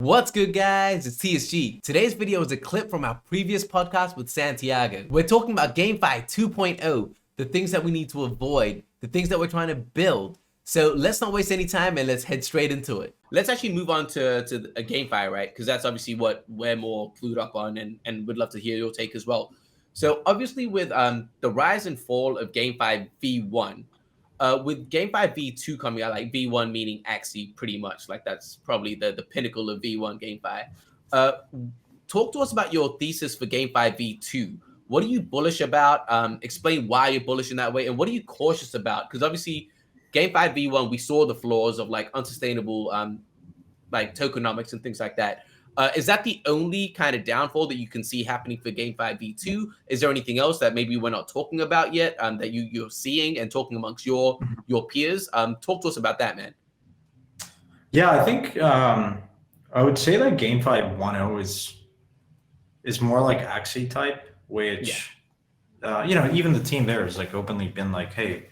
What's good, guys? It's TSG. Today's video is a clip from our previous podcast with Santiago. We're talking about GameFi 2.0, the things that we need to avoid, the things that we're trying to build. So let's not waste any time and let's head straight into it. Let's actually move on to a GameFi, right? Because that's obviously what we're more clued up on and would love to hear your take as well. So obviously with the rise and fall of GameFi V1, with GameFi V2 coming out, like V1 meaning actually pretty much, like that's probably the pinnacle of V1 GameFi. Talk to us about your thesis for GameFi V2. What are you bullish about? Explain why you're bullish in that way, and what are you cautious about? Because obviously GameFi V1, we saw the flaws of like unsustainable like tokenomics and things like that. Is that the only kind of downfall that you can see happening for GameFi V2? Is there anything else that maybe we're not talking about yet that you're seeing and talking amongst your peers? Talk to us about that, man. Yeah, I think I would say that GameFi 1.0 is more like Axie type, which even the team there has like openly been like, hey,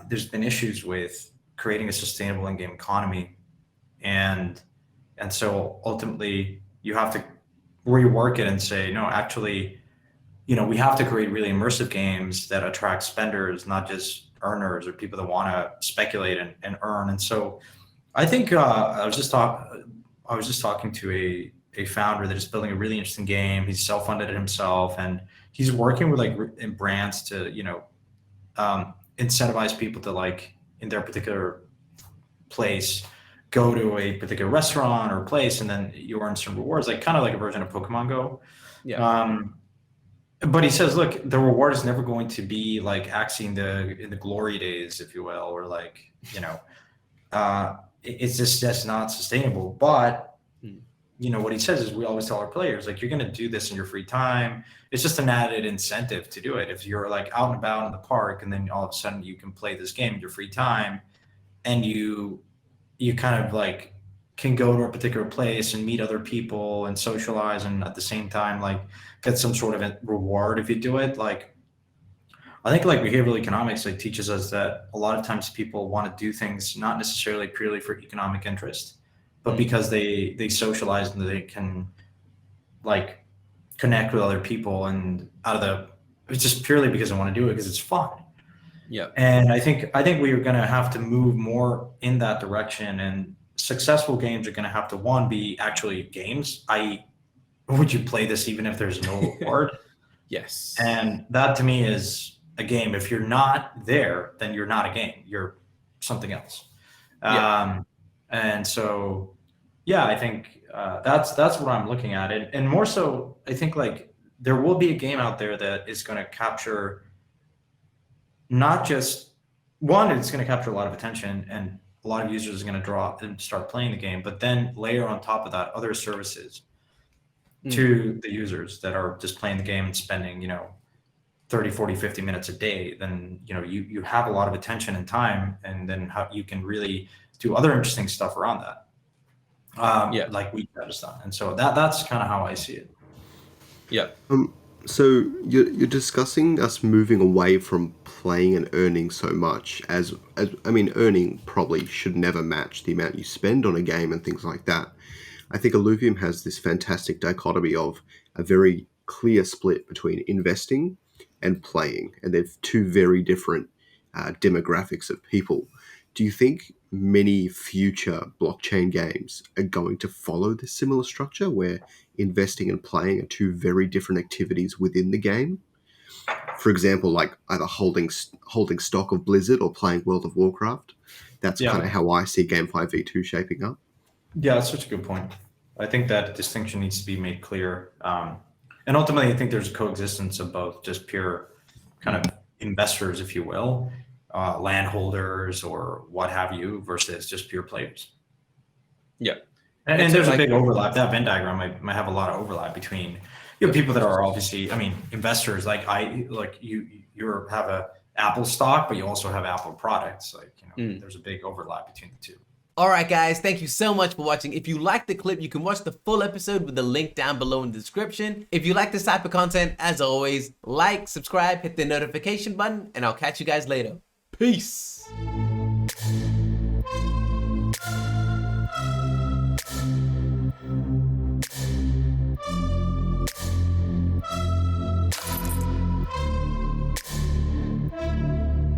there's been issues with creating a sustainable in-game economy, and so ultimately you have to rework it and say, no, actually, we have to create really immersive games that attract spenders, not just earners or people that want to speculate and earn. And so I think I was just talking to a founder that is building a really interesting game. He's self-funded it himself, and he's working with like brands to incentivize people to, like, in their particular place, go to a particular restaurant or place, and then you earn some rewards, like kind of like a version of Pokemon Go. Yeah. But he says, look, the reward is never going to be like Axie in the glory days, if you will, or like, it's just not sustainable. But what he says is, we always tell our players, like, you're going to do this in your free time. It's just an added incentive to do it. If you're like out and about in the park, and then all of a sudden you can play this game in your free time, and you kind of like can go to a particular place and meet other people and socialize, and at the same time like get some sort of a reward if you do it. Like, I think like behavioral economics like teaches us that a lot of times people want to do things not necessarily purely for economic interest, but because they socialize and they can like connect with other people, and it's just purely because they want to do it because it's fun. Yeah. And I think we are going to have to move more in that direction, and successful games are going to have to, one, be actually games, i.e., would you play this even if there's no reward? Yes. And that to me is a game. If you're not there, then you're not a game. You're something else. Yeah. And so, yeah, I think that's what I'm looking at. And more so, I think like there will be a game out there that is going to capture not just one, it's going to capture a lot of attention, and a lot of users are going to draw and start playing the game, but then layer on top of that other services to the users that are just playing the game and spending, 30, 40, 50 minutes a day. Then, you have a lot of attention and time, and then how you can really do other interesting stuff around that. Like we just done. And so that's kind of how I see it. Yeah. So you're discussing us moving away from playing and earning so much as I mean, earning probably should never match the amount you spend on a game and things like that. I think Illuvium has this fantastic dichotomy of a very clear split between investing and playing, and they're two very different demographics of people. Do you think many future blockchain games are going to follow this similar structure where investing and playing are two very different activities within the game? For example, like either holding stock of Blizzard or playing World of Warcraft. That's kind of how I see GameFi V2 shaping up. Yeah, that's such a good point. I think that distinction needs to be made clear. And ultimately, I think there's a coexistence of both just pure kind of investors, if you will, landholders or what have you, versus just pure players. Yeah. And there's a big overlap. That Venn diagram might have a lot of overlap between people that are obviously, investors. Like you have a Apple stock, but you also have Apple products. Like, there's a big overlap between the two. All right, guys, thank you so much for watching. If you liked the clip, you can watch the full episode with the link down below in the description. If you like this type of content, as always, like, subscribe, hit the notification button, and I'll catch you guys later. Peace.